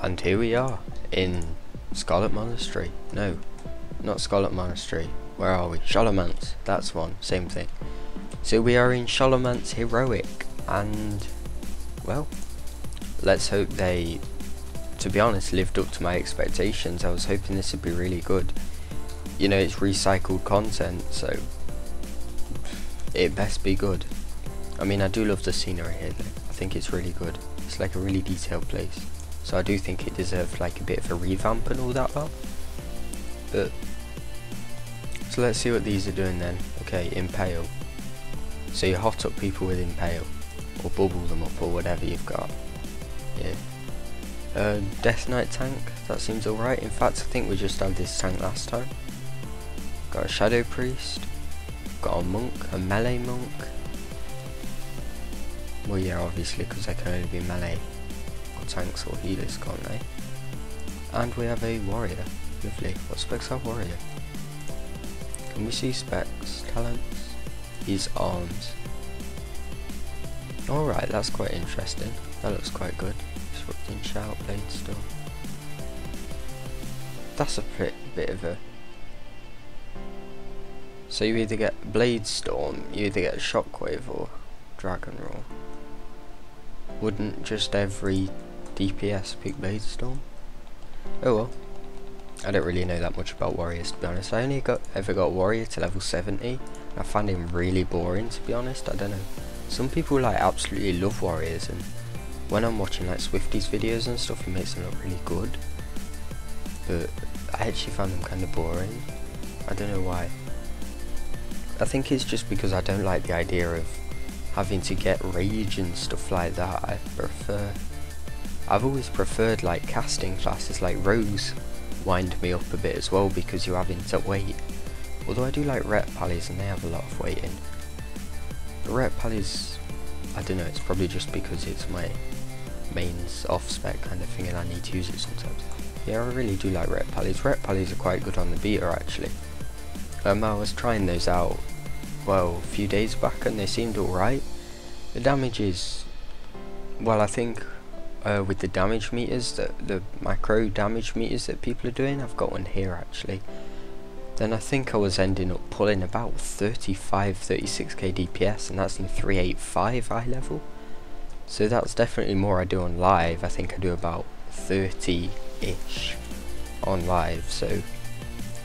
And here we are in Scarlet Monastery. No, not Scarlet Monastery. Where are we? Scholomance. That's one. Same thing. So we are in Scholomance Heroic, and well, let's hope they, to be honest, lived up to my expectations. I was hoping this would be really good. You know, it's recycled content, so it best be good. I mean, I do love the scenery here though. I think it's really good. It's like a really detailed place. So I do think it deserved like a bit of a revamp and all that lot. But so let's see what these are doing then. Okay, impale. So you hot up people with impale, or bubble them up, or whatever you've got. Yeah. Death Knight tank. That seems alright. In fact, I think we just had this tank last time. Got a Shadow Priest. Got a monk, a melee monk. Well, yeah, obviously, because they can only be melee tanks or healers, can't they? And we have a warrior. Lovely. What specs are warrior? Can we see specs? Talents? His arms. Alright, that's quite interesting. That looks quite good. Disrupting Shout, Blade Storm. That's a bit of a... So you either get Blade Storm, you either get Shockwave or Dragon Roar. Wouldn't just every DPS pick Blade Storm? Oh well. I don't really know that much about warriors, to be honest. I only ever got warrior to level 70. I found him really boring, to be honest. I don't know. Some people like absolutely love warriors, and when I'm watching like Swifty's videos and stuff, he makes them look really good. But I actually found them kind of boring. I don't know why. I think it's just because I don't like the idea of having to get rage and stuff like that. I've always preferred like casting classes like Rose wind me up a bit as well, because you're having to wait. Although I do like Ret Pallies and they have a lot of waiting. But Ret Pallies, I don't know, it's probably just because it's my mains off spec kind of thing and I need to use it sometimes. Yeah, I really do like Ret Pallies. Ret Pallies are quite good on the beta actually. I was trying those out, well, a few days back, and they seemed alright. The damage is, well, I think with the damage meters, the macro damage meters that people are doing, I've got one here actually, then I think I was ending up pulling about 36k DPS, and that's in 385 eye level. So that's definitely more I do on live. I think I do about 30-ish on live, so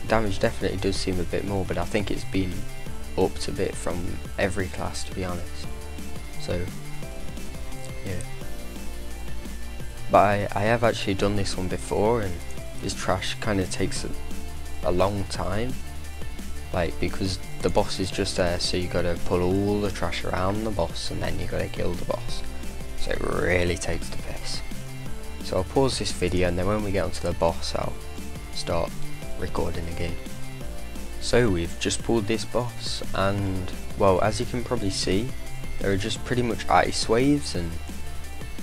damage definitely does seem a bit more, but I think it's been upped a bit from every class, to be honest. So yeah, but I have actually done this one before, and this trash kind of takes a long time, like, because the boss is just there, so you gotta pull all the trash around the boss and then you gotta kill the boss, so it really takes the piss. So I'll pause this video, and then when we get onto the boss I'll start recording again. So we've just pulled this boss, and well, as you can probably see, there are just pretty much ice waves and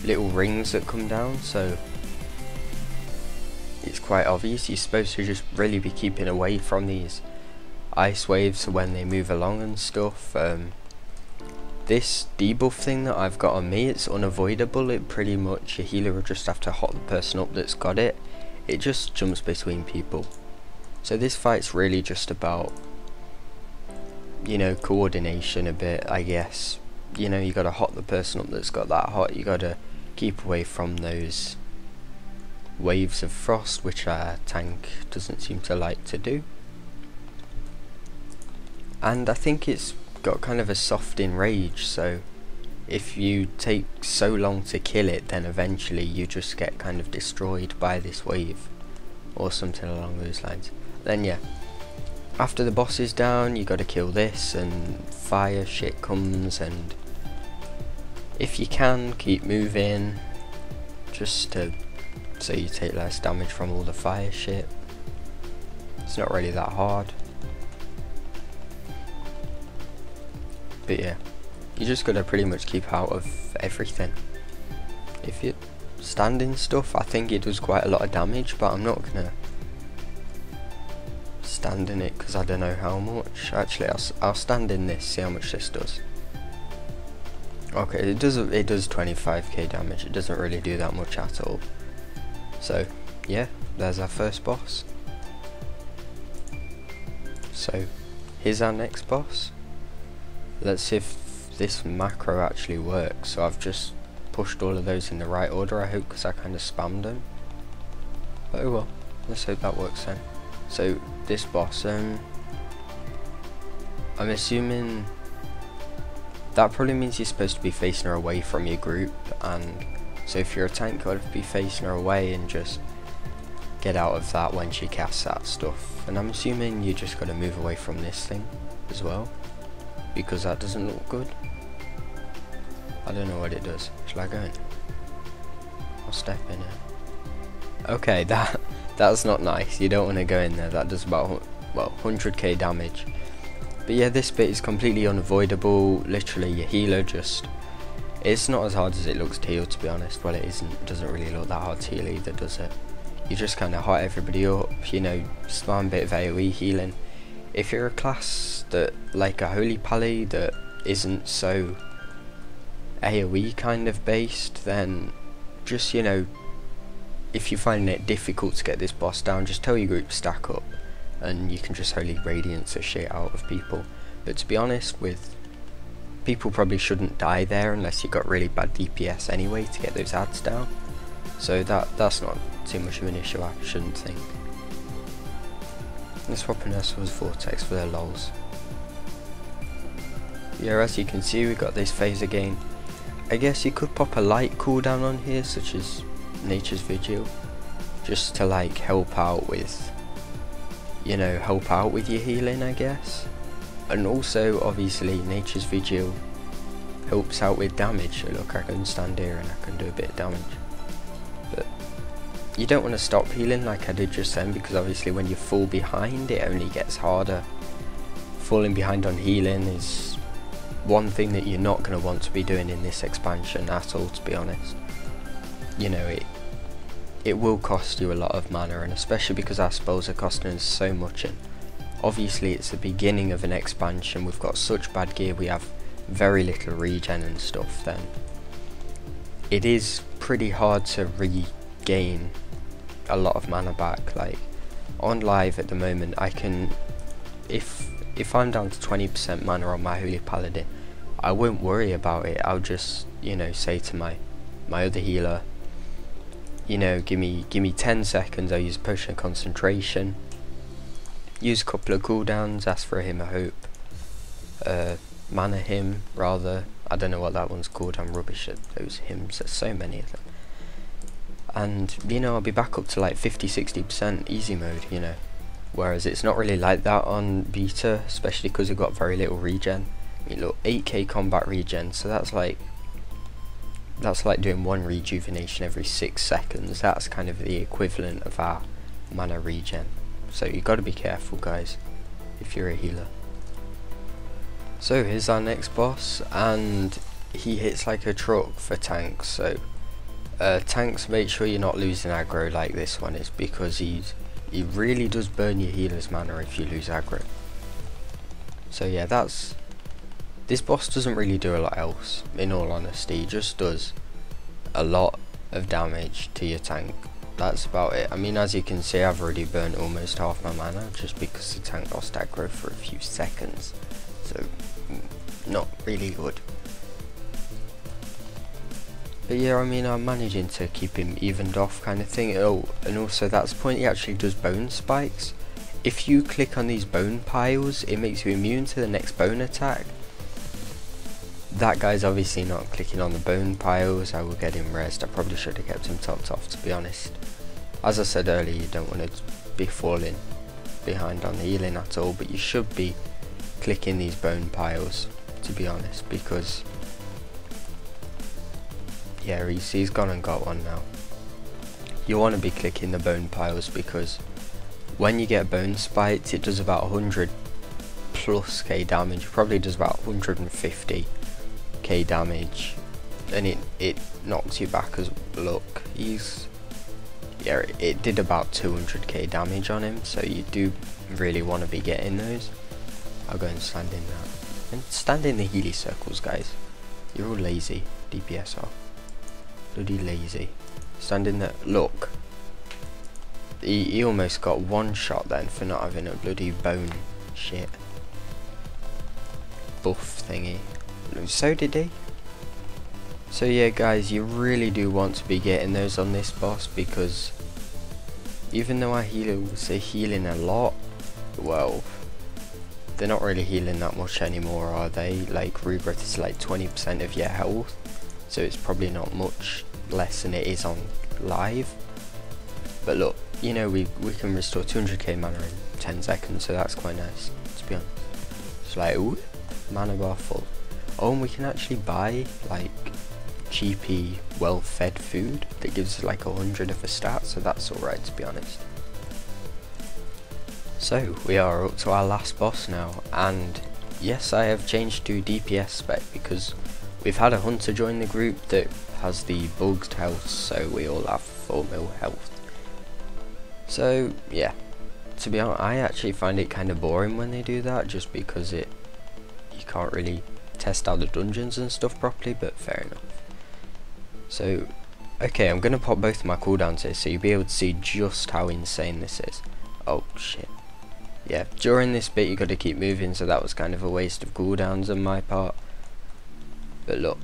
little rings that come down, so it's quite obvious you're supposed to just really be keeping away from these ice waves when they move along and stuff. This debuff thing that I've got on me, it's unavoidable. It pretty much, your healer will just have to hot the person up that's got it. It just jumps between people. So this fight's really just about, you know, coordination a bit, I guess. You know, you gotta hot the person up that's got that hot. You gotta keep away from those waves of frost, which our tank doesn't seem to like to do. And I think it's got kind of a soft enrage, so if you take so long to kill it, then eventually you just get kind of destroyed by this wave or something along those lines. Then yeah, after the boss is down, you gotta kill this, and fire shit comes, and if you can, keep moving just to so you take less damage from all the fire shit. It's not really that hard, but yeah, you just gotta pretty much keep out of everything. If you stand in stuff, I think it does quite a lot of damage, but I'm not gonna stand in it because I don't know how much. Actually, I'll stand in this, see how much this does. Okay, it does 25k damage. It doesn't really do that much at all. So yeah, there's our first boss. So here's our next boss. Let's see if this macro actually works. So I've just pushed all of those in the right order, I hope, because I kind of spammed them. But oh well, let's hope that works then. So this boss, I'm assuming that probably means you're supposed to be facing her away from your group, and so if you're a tank, you gotta be facing her away and just get out of that when she casts that stuff. And I'm assuming you just gotta move away from this thing as well, because that doesn't look good. I don't know what it does. Shall I go in? I'll step in it. Okay, that's not nice. You don't want to go in there. That does about, well, 100k damage. But yeah, this bit is completely unavoidable. Literally, your healer just... It's not as hard as it looks to heal, to be honest. Well, it isn't. It doesn't really look that hard to heal either, does it? You just kind of hot everybody up, you know, spam a bit of AoE healing. If you're a class that, like a Holy Pally, that isn't so AoE kind of based, then just, you know, if you're finding it difficult to get this boss down, just tell your group to stack up and you can just Holy Radiance the shit out of people. But to be honest, with people probably shouldn't die there unless you've got really bad DPS anyway to get those ads down. So that's not too much of an issue, I shouldn't think. Let's swap in Ursul's Vortex for their lols. Yeah, as you can see, we got this phase again. I guess you could pop a light cooldown on here, such as Nature's Vigil, just to like help out with, you know, help out with your healing, I guess. And also, obviously, Nature's Vigil helps out with damage. So look, I can stand here and I can do a bit of damage. But you don't want to stop healing like I did just then, because obviously when you fall behind, it only gets harder. Falling behind on healing is one thing that you're not going to want to be doing in this expansion at all, to be honest. You know, it will cost you a lot of mana, and especially because our spells are costing us so much, and obviously it's the beginning of an expansion, we've got such bad gear, we have very little regen and stuff, then it is pretty hard to regain a lot of mana back. Like on live at the moment, I can, if I'm down to 20% mana on my Holy Paladin, I won't worry about it. I'll just, you know, say to my other healer, you know, give me 10 seconds, I'll use Potion of Concentration, use a couple of cooldowns, ask for a Hymn of Hope, mana hymn rather, I don't know what that one's called, I'm rubbish at those hymns, there's so many of them. And, you know, I'll be back up to like 50-60% easy mode, you know. Whereas it's not really like that on beta, especially because we've got very little regen. I mean, look, 8k combat regen, so that's like doing one rejuvenation every 6 seconds. That's kind of the equivalent of our mana regen. So you got to be careful, guys, if you're a healer. So here's our next boss, and he hits like a truck for tanks. So tanks, make sure you're not losing aggro like this one is, because he really does burn your healer's mana if you lose aggro. So yeah, this boss doesn't really do a lot else, in all honesty. He just does a lot of damage to your tank. That's about it. I mean, as you can see, I've already burnt almost half my mana just because the tank lost aggro for a few seconds. So not really good. But yeah, I mean, I'm managing to keep him evened off kind of thing. Oh, and also that's the point, he actually does bone spikes. If you click on these bone piles, it makes you immune to the next bone attack. That guy's obviously not clicking on the bone piles. I will get him rezzed. I probably should have kept him topped off, to be honest. As I said earlier, you don't want to be falling behind on the healing at all, but you should be clicking these bone piles, to be honest, because yeah, he's gone and got one now. You want to be clicking the bone piles, because when you get bone spiked, it does about 100 plus k damage. It probably does about 150 k damage, and it knocks you back as look. Yeah, it did about 200k damage on him, so you do really want to be getting those. I'll go and stand in that. And stand in the Healy circles, guys. You're all lazy. DPS are bloody lazy. Stand in the look. he almost got one shot then for not having a bloody bone shit buff thingy. So did he. So yeah guys, you really do want to be getting those on this boss, because even though our healers are healing a lot, well, they're not really healing that much anymore, are they? Like rebirth is like 20% of your health, so it's probably not much less than it is on live. But look, you know, we can restore 200k mana in 10 seconds, so that's quite nice, to be honest. It's like, ooh, mana bar full. Oh, and we can actually buy like cheapy, well-fed food that gives us like 100 of a stat, so that's alright, to be honest. So we are up to our last boss now, and yes, I have changed to DPS spec because we've had a hunter join the group that has the bugged health, so we all have 4 mil health. So yeah, to be honest, I actually find it kind of boring when they do that, just because you can't really test out the dungeons and stuff properly, but fair enough. So okay, I'm gonna pop both of my cooldowns here so you'll be able to see just how insane this is. Oh shit. Yeah, during this bit you got to keep moving, so that was kind of a waste of cooldowns on my part. But look,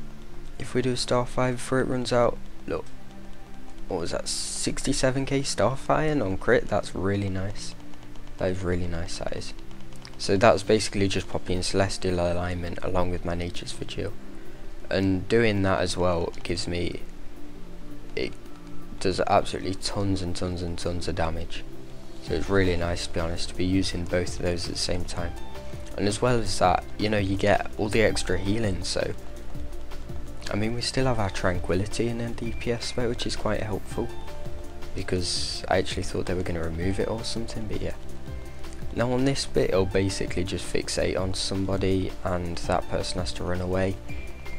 if we do a Starfire before it runs out, look, what was that, 67k Starfire on crit? That's really nice. That is really nice, that is. So that's basically just popping Celestial Alignment along with my Nature's Vigil. And doing that as well gives me, it does absolutely tons and tons and tons of damage. So it's really nice, to be honest, to be using both of those at the same time. And as well as that, you know, you get all the extra healing, so I mean, we still have our Tranquility in a DPS spec, which is quite helpful, because I actually thought they were going to remove it or something, but yeah. Now on this bit, it'll basically just fixate on somebody and that person has to run away.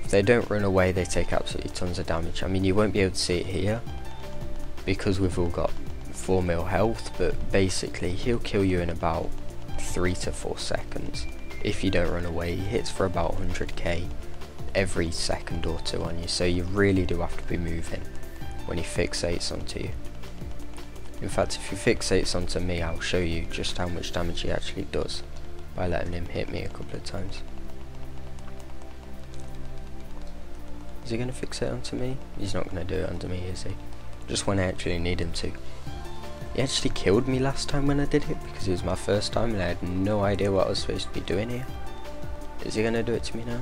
If they don't run away, they take absolutely tons of damage. I mean, you won't be able to see it here because we've all got 4 mil health, but basically he'll kill you in about 3 to 4 seconds. If you don't run away, he hits for about 100k every second or two on you, so you really do have to be moving when he fixates onto you. In fact, if he fixates onto me, I'll show you just how much damage he actually does by letting him hit me a couple of times. Is he going to fixate onto me? He's not going to do it onto me, is he? Just when I actually need him to. He actually killed me last time when I did it, because it was my first time and I had no idea what I was supposed to be doing here. Is he going to do it to me now?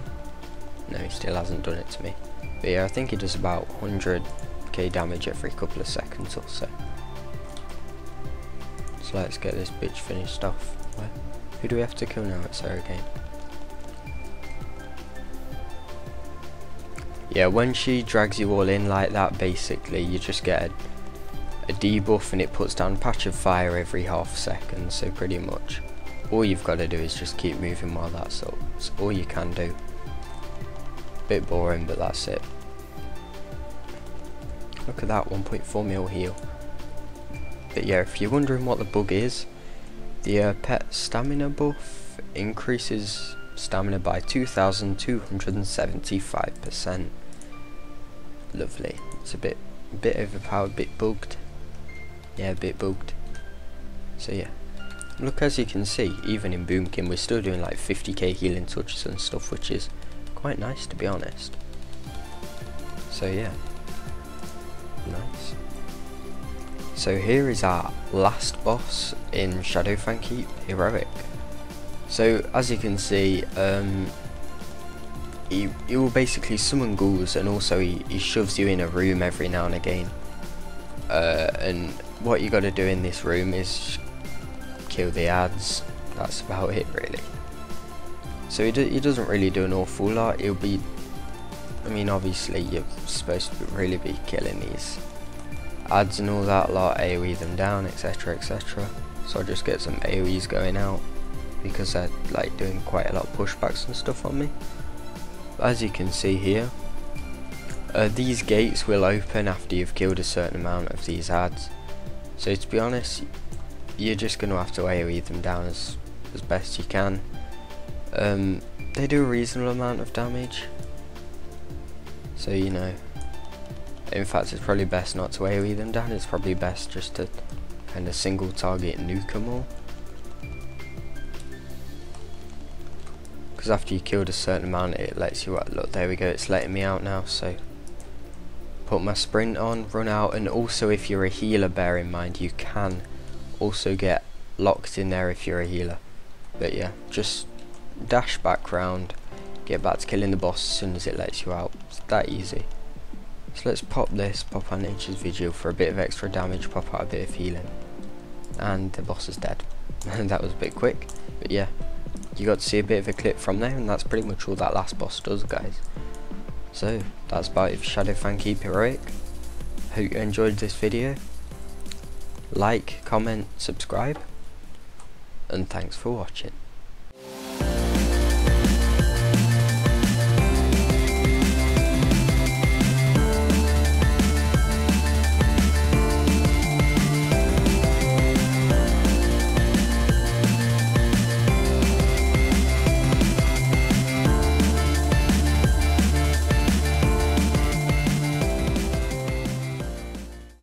No, he still hasn't done it to me. But yeah, I think he does about 100k damage every couple of seconds or so. So let's get this bitch finished off. Who do we have to kill now? It's her again. Yeah, when she drags you all in like that, basically you just get a debuff and it puts down Patch of Fire every half second, so pretty much all you've got to do is just keep moving while that's up. That's all you can do. Bit boring, but that's it. Look at that, 1.4 mil heal. But yeah, if you're wondering what the bug is, the pet stamina buff increases stamina by 2,275%. Lovely. It's a bit overpowered, bit bugged. Yeah, a bit bugged. So yeah. Look, as you can see, even in Boomkin we're still doing like 50k healing touches and stuff, which is quite nice, to be honest. So yeah. Nice. So here is our last boss in Shadowfang Keep, Heroic. So as you can see, he will basically summon ghouls, and also he shoves you in a room every now and again. And what you got to do in this room is kill the ads. That's about it, really. So he doesn't really do an awful lot. He'll be, I mean, obviously you're supposed to really be killing these ads and all that lot, AoE them down, etc, etc. So I just get some AoEs going out, because they're like doing quite a lot of pushbacks and stuff on me. But as you can see here, these gates will open after you've killed a certain amount of these ads. So to be honest, you're just going to have to AoE them down as best you can. They do a reasonable amount of damage, so you know, in fact it's probably best not to AoE them down. It's probably best just to and a single target nuke 'em all. Because after you killed a certain amount, it lets you out. Look, there we go, it's letting me out now. So put my sprint on, run out, and also if you're a healer, bear in mind you can also get locked in there if you're a healer. But yeah, just dash back round, get back to killing the boss as soon as it lets you out. It's that easy. So let's pop this, pop our Nature's Vigil for a bit of extra damage, pop out a bit of healing, and the boss is dead. That was a bit quick, but yeah, you got to see a bit of a clip from there, and that's pretty much all that last boss does, guys. So that's about it for Shadow Fan Keep Heroic. Hope you enjoyed this video. Like, comment, subscribe, and thanks for watching.